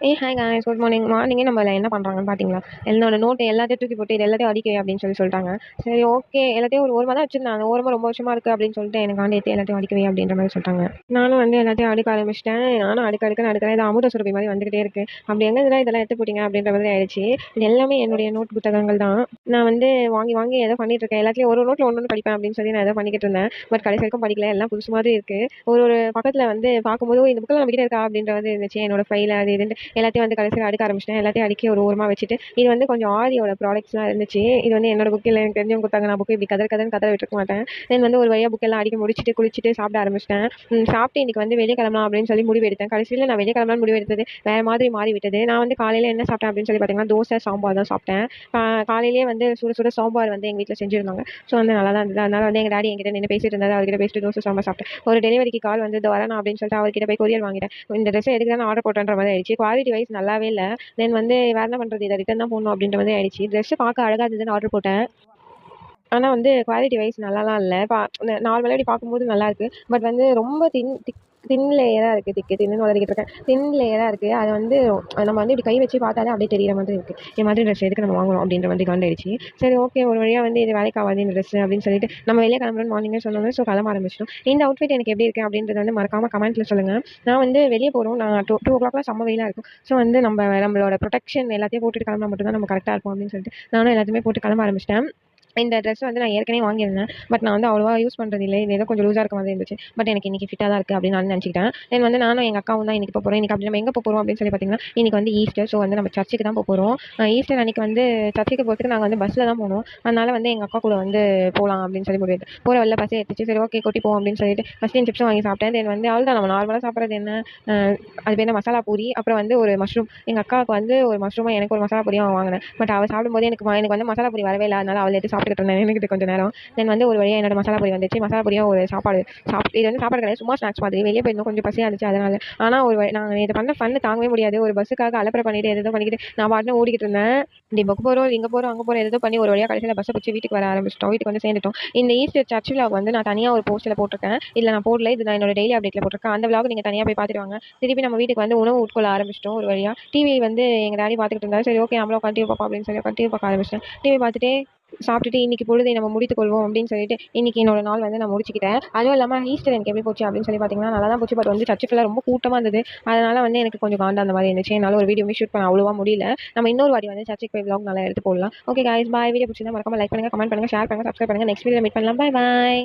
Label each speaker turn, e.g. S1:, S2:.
S1: Hi guys good morning. மார்னிங்கே நம்மள என்ன பண்ணுறாங்கன்னு பார்த்தீங்களா? என்னோட நோட்டு எல்லாத்தையும் தூக்கி போட்டு இது எல்லாத்தையும் அடிக்க அப்படின்னு சொல்லிட்டாங்க. சரி ஓகே, எல்லாத்தையும் ஒரு ஓரமாக தான் வச்சிருந்தேன். அந்த ஓரமாக ரொம்ப வருஷமா இருக்குது அப்படின்னு சொல்லிட்டு எனக்காண்டி எடுத்து எல்லாத்தையும் அடிக்கவே அப்படின்ற மாதிரி சொல்லிட்டாங்க. நானும் வந்து எல்லாத்தையும் அடிக்க ஆரம்பிச்சிட்டேன். நானும் அடுக்க அடுக்கிறேன். இது அமுத சுரபி மாதிரி வந்துகிட்டே இருக்குது. அப்படி எங்கே இதெல்லாம் எடுத்து போட்டிங்க அப்படின்ற மாதிரி ஆயிடுச்சு. இது எல்லாமே என்னுடைய நோட் புத்தகங்கள் தான். நான் வந்து வாங்கி வாங்கி ஏதோ பண்ணிட்டு இருக்கேன். எல்லாத்தையும் ஒரு நோட்டில் ஒன்று படிப்பேன் அப்படின்னு சொல்லி நான் ஏதோ பண்ணிக்கிட்டு இருந்தேன். பட் கடைசி வரைக்கும் படிக்கல. எல்லாம் புதுசு மாதிரி இருக்குது. ஒரு பக்கத்தில் வந்து பார்க்கும்போது இந்த புக்கில் நம்ம கிட்ட இருக்கா அப்படின்ற மாதிரி இருந்துச்சு. என்னோட ஃபைல் அது இது எல்லாத்தையும் வந்து கடைசியில் அடுக்க ஆரம்பிச்சிட்டேன். எல்லாத்தையும் அடுக்கி ஒரு ஓரமாக வச்சுட்டு இது வந்து கொஞ்சம் ஆரியோட ப்ராடக்ட்ஸ்லாம் இருந்துச்சு. இது வந்து என்னோட புக்கில் எனக்கு தெரிஞ்சவங்க கொடுத்தாங்க. நான் புக்கு இப்படி கதன்னு கதற விட்டுருக்க மாட்டேன். தென் வந்து ஒரு வழியாக புக்கெல்லாம் அடிக்க முடிச்சுட்டு குளிச்சுட்டு சாப்பிட ஆரம்பிச்சிட்டேன். சாப்பிட்டு இன்னைக்கு வந்து வெளியே கிளம்பலாம் அப்படின்னு சொல்லி முடிவு எடுத்தேன். கடைசியில் நான் வெளியே கிளம்பலாம்னு முடிவு எடுத்தது வேறு மாதிரி மாறி விட்டது. நான் வந்து காலையில் என்ன சாப்பிட்டேன் அப்படின்னு சொல்லி பார்த்தீங்கன்னா தோசை சாம்பார் தான் சாப்பிட்டேன். காலையிலேயே வந்து சுட சுட சாம்பார் வந்து எங்கள் வீட்டில் செஞ்சுருந்தாங்க. ஸோ வந்து நல்லா தான் இருந்தது. அதனால வந்து எங்கள் டாடி என்கிட்ட நின்று பேசிட்டு இருந்தாரு. அவர்கிட்ட பேசிட்டு தோசை சாம்பார் சாப்பிட்டேன். ஒரு டெலிவரிக்கு கால் வந்து வரணும் அப்படின்னு சொல்லிட்டு அவர்கிட்ட போய் கொரியர் வாங்கிட்டேன். இந்த ட்ரெஸ் எதுக்கு தான் ஆர்டர் போட்டேன்ற மாதிரி ஆயிடுச்சு. குவாலிட்டி வைஸ் நல்லாவே இல்லை. தென் வந்து வேறு என்ன பண்ணுறது, இதை ரிட்டன் தான் போடணும் அப்படின்ற மாதிரி ஆயிடுச்சு. ட்ரெஸ்ஸு பார்க்க அழகாக இருந்ததுன்னு ஆர்டர் போட்டேன். ஆனால் வந்து குவாலிட்டி வைஸ் நல்லாலாம் இல்லை. நார்மலாக இப்படி பார்க்கும்போது நல்லாயிருக்கு. பட் வந்து ரொம்ப தின் லேயராக இருக்குது. தின்னு வளரிக்கிட்டு இருக்கேன். தின் லேயராக இருக்குது. அதை வந்து நம்ம வந்து இப்படி கை வச்சு பார்த்தாலே அப்படியே தெரியிற மாதிரி இருக்குது. இந்த மாதிரி ட்ரெஸ் எதுக்கு நம்ம வாங்கணும் அப்படின்ற மாதிரி காண்டாயிடுச்சு. சரி ஓகே, ஒரு வழியாக வந்து இது வேலைக்கு ஆகாது இந்த ட்ரெஸ் அப்படின்னு சொல்லிட்டு நம்ம வெளியே கிளம்புறோம் மார்னிங்கே சொன்னோம். ஸோ கிளம்ப ஆரம்பிச்சிட்டோம். இந்த அவுட்ஃபிட் எனக்கு எப்படி இருக்குது அப்படின்றத வந்து மறக்காமல் கமெண்ட்டில் சொல்லுங்கள். நான் வந்து வெளியே போகிறோம். நான் 2 o'clock செம்ம வெயிலாக இருக்கும். ஸோ வந்து நம்மளோட ப்ரொடெக்ஷன் எல்லாத்தையும் போட்டுட்டு கிளம்புனா மட்டும் தான் நம்ம கரெக்டாக இருக்கும் அப்படின்னு சொல்லிட்டு நானும் எல்லாத்தையுமே போட்டு கிளம்ப ஆரம்பிச்சிட்டேன். இந்த ட்ரெஸ் வந்து நான் ஏற்கனவே வாங்கியிருந்தேன். பட் நான் வந்து அவ்வளோவா யூஸ் பண்ணுறது இல்லை. இது ஏதோ கொஞ்சம் லூஸாக இருக்க மாதிரி இருந்துச்சு. பட் எனக்கு இன்றைக்கி ஃபிட்டாக தான் இருக்குது அப்படின்னு நான் நினச்சிக்கிட்டேன். தென் வந்து நானும் எங்கள் அக்காவும் தான் இன்றைக்கி போகிறோம். இன்றைக்கி அப்படி நம்ம எங்கே போகிறோம் அப்படின்னு சொல்லி பார்த்தீங்கன்னா இன்றைக்கி வந்து ஈஸ்டர். ஸோ வந்து நம்ம சர்ச்சுக்கு தான் போகிறோம். ஈஸ்டர் அன்றைக்கி வந்து சர்ச்சுக்கு போகிறதுக்கு நாங்கள் வந்து பஸ்ஸில் தான் போகணும். அதனால் வந்து எங்கள் அக்கா கூட வந்து போகலாம் அப்படின்னு சொல்லி முடிவு போகிற வழியில் பஸ்ஸே எடுத்துச்சு. சரி ஓகே கொட்டி போவோம் அப்படின்னு சொல்லிட்டு ஃபஸ்ட்டு சிப்ஸும் வாங்கி சாப்பிட்டேன். தென் வந்து அவ்வளோ தான் நம்ம நார்மலாக சாப்பிட்றது என்ன, அது பேர் மசாலா பூரி, அப்புறம் வந்து ஒரு மஷ்ரூம். எங்கள் அக்காவுக்கு வந்து ஒரு மஷ்ரூமாக எனக்கு ஒரு மசாலா பூரியும் வாங்கினேன். பட் அவள் சாப்பிடும்போது எனக்கு வந்து மசாலா பூரி வரவே இல்லை. அதனால் அவள் எடுத்து சாப்பிட்டுக்கிட்டு இருந்தேன் எனக்கு கொஞ்சம் நேரம். தென் வந்து ஒரு வழியாக என்னோட மசாலா பூரி வந்துச்சு. மசாலா பூரியும் ஒரு சாப்பாடு இது வந்து சாப்பாடு கிடையாது, சும்மா ஸ்நாக்ஸ் மாதிரி. வெளியே போயிருந்தோம், கொஞ்சம் பசியாக இருந்துச்சு அதனால். ஆனால் நாங்கள் இதை பண்ண ஃபன்னு தாங்கவே முடியாது. ஒரு பஸ்ஸுக்காக அலப்பறை பண்ணிட்டு எதோ பண்ணிக்கிட்டு நான் பாட்டுன்னு ஓடிக்கிட்டு இருந்தேன். இப்படி புக் போகிறோம், இங்கே போகிறோம், அங்கே போகிறோம், எதோ பண்ணி ஒரு வழியாக கடைசியில் பஸ்ஸை பிடிச்சி வீட்டுக்கு வர ஆரம்பிச்சிட்டோம். வீட்டுக்கு வந்து சேர்ந்துட்டோம். இந்த ஈஸ்டர் சர்ச் விலாக் வந்து நான் தனியாக ஒரு போஸ்ட்டில் போட்டிருக்கேன். இல்லை நான் போடல, இது நான் என்னோட டெய்லி அப்டேட்டில் போட்டிருக்கேன். அந்த விலாக் நீங்கள் தனியாக போய் பார்த்துட்டு வாங்க. திருப்பி நம்ம வீட்டுக்கு வந்து உணவு உட்கொள்ள ஆரம்பிச்சிட்டோம். ஒரு வழியாக டிவி வந்து எங்கள் டாடி பார்த்துக்கிட்டு இருந்தாரு. சரி ஓகே நம்மளும் கண்டிப்பாக பார்ப்போம் அப்படின்னு சொல்லி டிவி பார்க்க ஆரம்பிச்சிட்டேன். டிவி பார்த்துட்டு சாப்பிட்டுட்டு இன்னைக்கு பொழுதை நம்ம முடித்துக் கொள்வோம் அப்படின்னு சொல்லிட்டு இன்னைக்கு என்னோட நாள் வந்து நான் முடிச்சுக்கிட்டேன். அதுவும் இல்லாமல் ஈஸ்டர் எனக்கு எப்படி போச்சு அப்படின்னு சொல்லி பார்த்தீங்கன்னா நல்லா தான் போச்சு. பட் வந்து சர்ச்சு ஃபுல்லாக ரொம்ப கூட்டமாக இருந்தது. அதனால வந்து எனக்கு கொஞ்சம் காண்டா அந்த மாதிரி இருந்துச்சு. என்னால் ஒரு வீடியோவே ஷூட் பண்ண அவ்வளோவா முடியல. நம்ம இன்னொரு வாட்டி வந்து சர்ச்சுக்கு போய் vlog நல்லா எடுத்து போடலாம். ஓகே गाइस, பாய். வீடியோ பிடிச்சிருந்தா மறக்காம லைக் பண்ணுங்க, கமெண்ட் பண்ணுங்க, ஷேர் பண்ணுங்க, சப்ஸ்கிரைப் பண்ணுங்க. நெக்ஸ்ட் வீடியோல மீட் பண்ணலாம். பாய் பாய்.